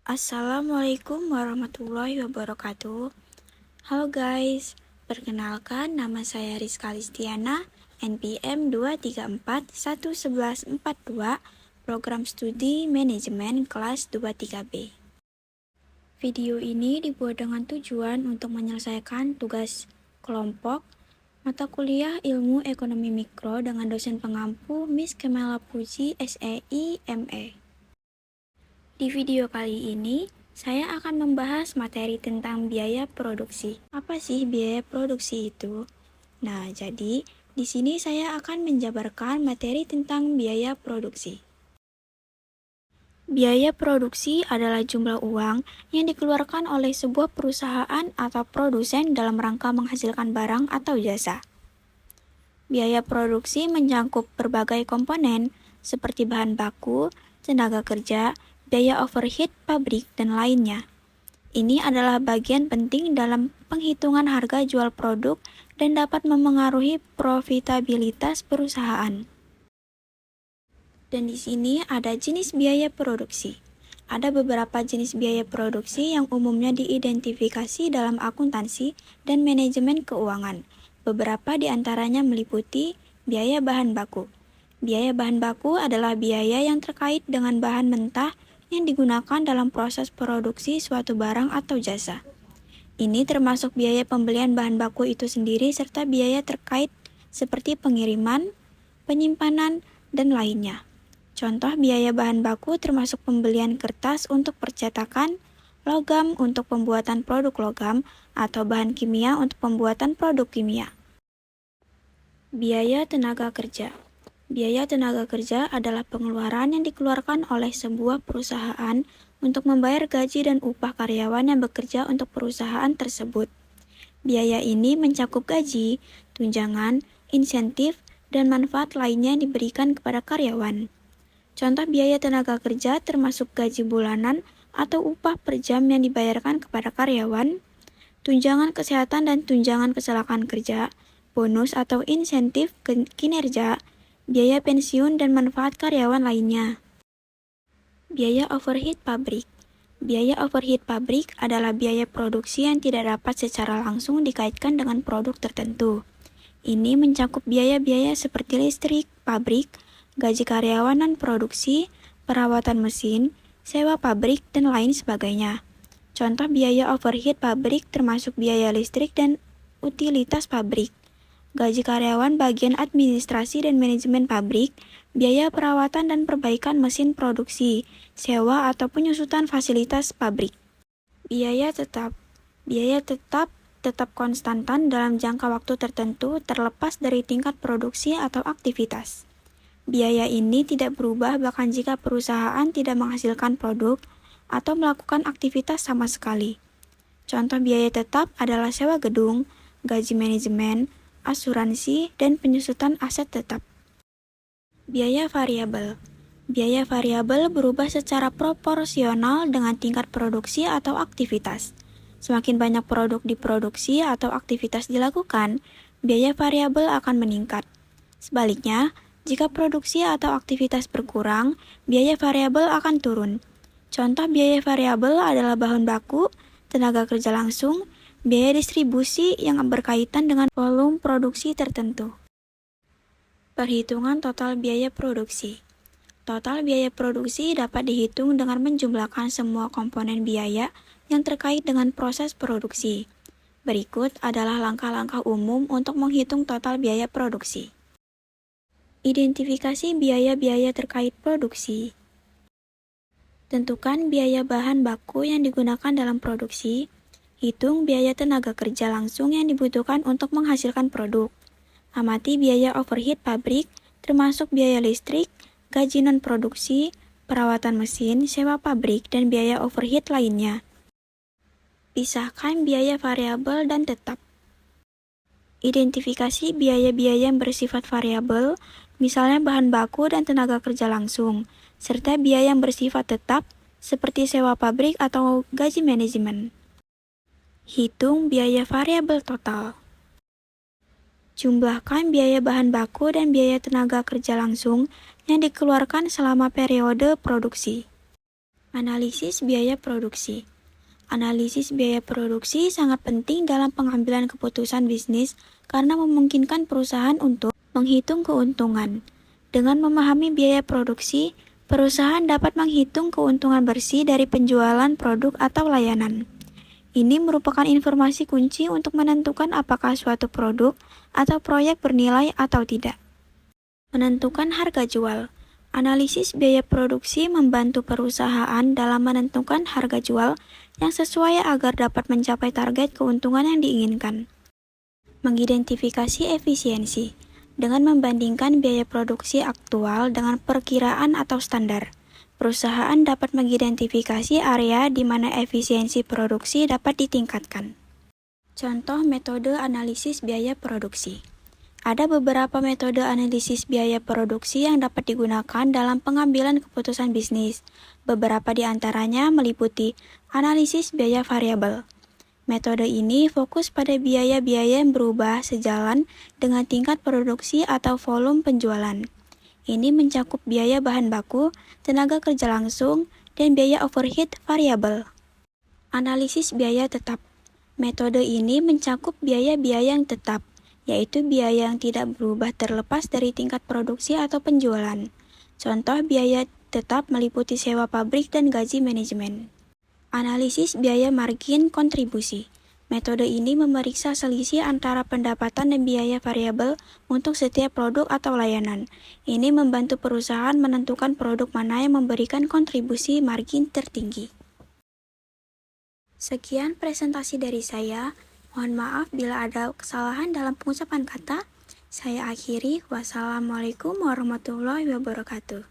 Assalamualaikum warahmatullahi wabarakatuh. Halo guys, perkenalkan nama saya Rizka Listiana, NPM 2341142, Program Studi Manajemen kelas 23B. Video ini dibuat dengan tujuan untuk menyelesaikan tugas kelompok mata kuliah Ilmu Ekonomi Mikro dengan dosen pengampu Miss Kemela Puji, SEI, ME. Di video kali ini, saya akan membahas materi tentang biaya produksi. Apa sih biaya produksi itu? Nah, jadi di sini saya akan menjabarkan materi tentang biaya produksi. Biaya produksi adalah jumlah uang yang dikeluarkan oleh sebuah perusahaan atau produsen dalam rangka menghasilkan barang atau jasa. Biaya produksi mencakup berbagai komponen seperti bahan baku, tenaga kerja, biaya overhead pabrik, dan lainnya. Ini adalah bagian penting dalam penghitungan harga jual produk dan dapat memengaruhi profitabilitas perusahaan. Dan di sini ada jenis biaya produksi. Ada beberapa jenis biaya produksi yang umumnya diidentifikasi dalam akuntansi dan manajemen keuangan. Beberapa di antaranya meliputi biaya bahan baku. Biaya bahan baku adalah biaya yang terkait dengan bahan mentah yang digunakan dalam proses produksi suatu barang atau jasa. Ini termasuk biaya pembelian bahan baku itu sendiri serta biaya terkait seperti pengiriman, penyimpanan, dan lainnya. Contoh biaya bahan baku termasuk pembelian kertas untuk percetakan, logam untuk pembuatan produk logam, atau bahan kimia untuk pembuatan produk kimia. Biaya tenaga kerja. Biaya tenaga kerja adalah pengeluaran yang dikeluarkan oleh sebuah perusahaan untuk membayar gaji dan upah karyawan yang bekerja untuk perusahaan tersebut. Biaya ini mencakup gaji, tunjangan, insentif, dan manfaat lainnya yang diberikan kepada karyawan. Contoh biaya tenaga kerja termasuk gaji bulanan atau upah per jam yang dibayarkan kepada karyawan, tunjangan kesehatan dan tunjangan kecelakaan kerja, bonus atau insentif kinerja, biaya pensiun, dan manfaat karyawan lainnya. Biaya overhead pabrik. Biaya overhead pabrik adalah biaya produksi yang tidak dapat secara langsung dikaitkan dengan produk tertentu. Ini mencakup biaya-biaya seperti listrik, pabrik, gaji karyawan dan produksi, perawatan mesin, sewa pabrik, dan lain sebagainya. Contoh biaya overhead pabrik termasuk biaya listrik dan utilitas pabrik, gaji karyawan bagian administrasi dan manajemen pabrik, biaya perawatan dan perbaikan mesin produksi, sewa atau penyusutan fasilitas pabrik. Biaya tetap. Biaya tetap konstantan dalam jangka waktu tertentu terlepas dari tingkat produksi atau aktivitas. Biaya ini tidak berubah bahkan jika perusahaan tidak menghasilkan produk atau melakukan aktivitas sama sekali. Contoh biaya tetap adalah sewa gedung, gaji manajemen, asuransi, dan penyusutan aset tetap. Biaya variabel. Biaya variabel berubah secara proporsional dengan tingkat produksi atau aktivitas. Semakin banyak produk diproduksi atau aktivitas dilakukan, biaya variabel akan meningkat. Sebaliknya, jika produksi atau aktivitas berkurang, biaya variabel akan turun. Contoh biaya variabel adalah bahan baku, tenaga kerja langsung, biaya distribusi yang berkaitan dengan volume produksi tertentu. Perhitungan total biaya produksi. Total biaya produksi dapat dihitung dengan menjumlahkan semua komponen biaya yang terkait dengan proses produksi. Berikut adalah langkah-langkah umum untuk menghitung total biaya produksi. Identifikasi biaya-biaya terkait produksi. Tentukan biaya bahan baku yang digunakan dalam produksi. Hitung biaya tenaga kerja langsung yang dibutuhkan untuk menghasilkan produk. Amati biaya overhead pabrik, termasuk biaya listrik, gaji non-produksi, perawatan mesin, sewa pabrik, dan biaya overhead lainnya. Pisahkan biaya variabel dan tetap. Identifikasi biaya-biaya yang bersifat variabel, misalnya bahan baku dan tenaga kerja langsung, serta biaya yang bersifat tetap, seperti sewa pabrik atau gaji manajemen. Hitung biaya variabel total. Jumlahkan biaya bahan baku dan biaya tenaga kerja langsung yang dikeluarkan selama periode produksi. Analisis biaya produksi. Analisis biaya produksi sangat penting dalam pengambilan keputusan bisnis karena memungkinkan perusahaan untuk menghitung keuntungan. Dengan memahami biaya produksi, perusahaan dapat menghitung keuntungan bersih dari penjualan produk atau layanan. Ini merupakan informasi kunci untuk menentukan apakah suatu produk atau proyek bernilai atau tidak. Menentukan harga jual. Analisis biaya produksi membantu perusahaan dalam menentukan harga jual yang sesuai agar dapat mencapai target keuntungan yang diinginkan. Mengidentifikasi efisiensi. Dengan membandingkan biaya produksi aktual dengan perkiraan atau standar, perusahaan dapat mengidentifikasi area di mana efisiensi produksi dapat ditingkatkan. Contoh metode analisis biaya produksi. Ada beberapa metode analisis biaya produksi yang dapat digunakan dalam pengambilan keputusan bisnis. Beberapa di antaranya meliputi analisis biaya variabel. Metode ini fokus pada biaya-biaya yang berubah sejalan dengan tingkat produksi atau volume penjualan. Ini mencakup biaya bahan baku, tenaga kerja langsung, dan biaya overhead variabel. Analisis biaya tetap. Metode ini mencakup biaya-biaya yang tetap, yaitu biaya yang tidak berubah terlepas dari tingkat produksi atau penjualan. Contoh biaya tetap meliputi sewa pabrik dan gaji manajemen. Analisis biaya margin kontribusi. Metode ini memeriksa selisih antara pendapatan dan biaya variabel untuk setiap produk atau layanan. Ini membantu perusahaan menentukan produk mana yang memberikan kontribusi margin tertinggi. Sekian presentasi dari saya. Mohon maaf bila ada kesalahan dalam pengucapan kata. Saya akhiri. Wassalamualaikum warahmatullahi wabarakatuh.